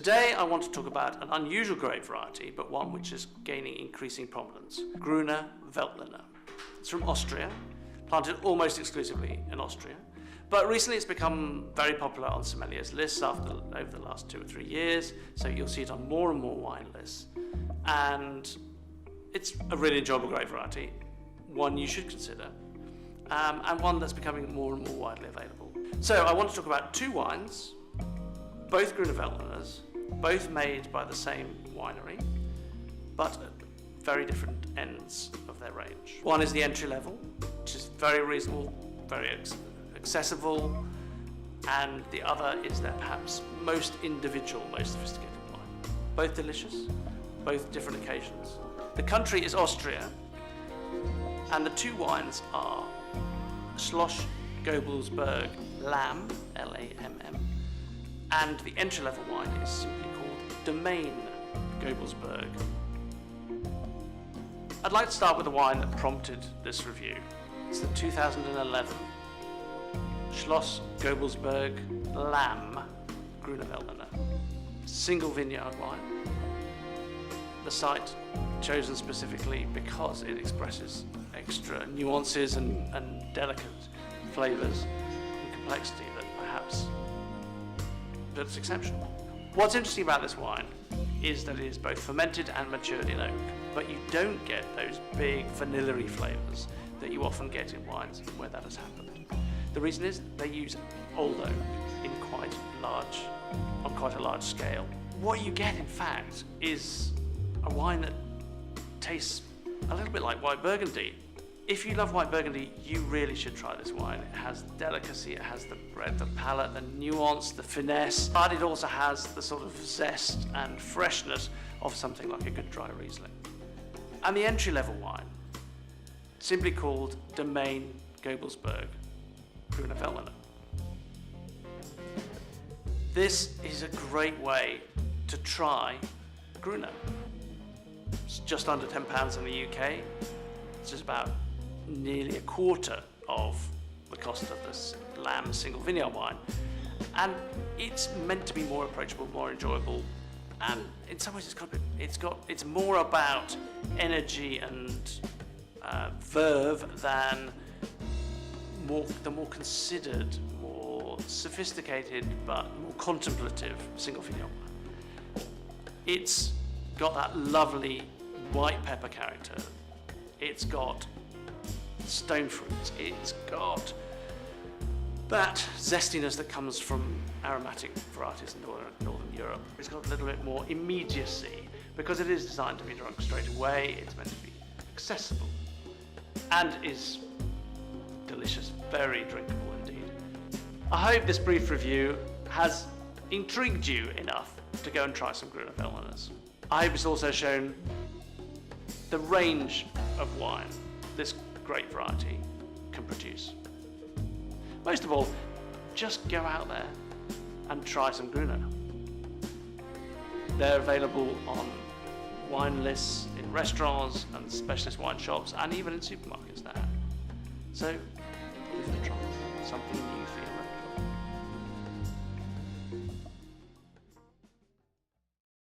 Today I want to talk about an unusual grape variety, but one which is gaining increasing prominence, Gruner Veltliner. It's from Austria, planted almost exclusively in Austria, but recently it's become very popular on sommeliers' lists over the last 2 or 3 years, so you'll see it on more and more wine lists. And it's a really enjoyable grape variety, one you should consider, and one that's becoming more and more widely available. So I want to talk about 2 wines, both Gruner Veltliners, both made by the same winery, but at very different ends of their range. One is the entry level, which is very reasonable, very accessible, and the other is their perhaps most individual, most sophisticated wine. Both delicious, both different occasions. The country is Austria, and the 2 wines are Schloss Gobelsburg Lamm, L-A-M-M, and the entry-level wine is simply called Domaene Gobelsburg. I'd like to start with the wine that prompted this review. It's the 2011 Schloss Gobelsburg Lamm Gruner Veltliner. Single vineyard wine. The site chosen specifically because it expresses extra nuances and delicate flavours and complexity that's exceptional. What's interesting about this wine is that it is both fermented and matured in oak, but you don't get those big vanilla-y flavours that you often get in wines where that has happened. The reason is they use old oak on quite a large scale. What you get, in fact, is a wine that tastes a little bit like white Burgundy. If you love white Burgundy, you really should try this wine. It has delicacy, it has the breadth of palate, the nuance, the finesse, but it also has the sort of zest and freshness of something like a good dry Riesling. And the entry-level wine, simply called Domaene Gobelsburg Gruner Veltliner. This is a great way to try Gruner. It's just under £10 in the UK. It's just about nearly a quarter of the cost of this Lamm single vineyard wine, and it's meant to be more approachable, more enjoyable, and in some ways it's more about energy and verve than the more considered, more sophisticated but more contemplative single vineyard wine. It's got that lovely white pepper character. It's got stone fruits, it's got that zestiness that comes from aromatic varieties in Northern Europe. It's got a little bit more immediacy because it is designed to be drunk straight away. It's meant to be accessible and is delicious, very drinkable indeed. I hope this brief review has intrigued you enough to go and try some Gruner Veltliners. I hope it's also shown the range of wine this great variety can produce. Most of all, just go out there and try some Gruner. They're available on wine lists in restaurants and specialist wine shops and even in supermarkets now. So give it a try, something new for your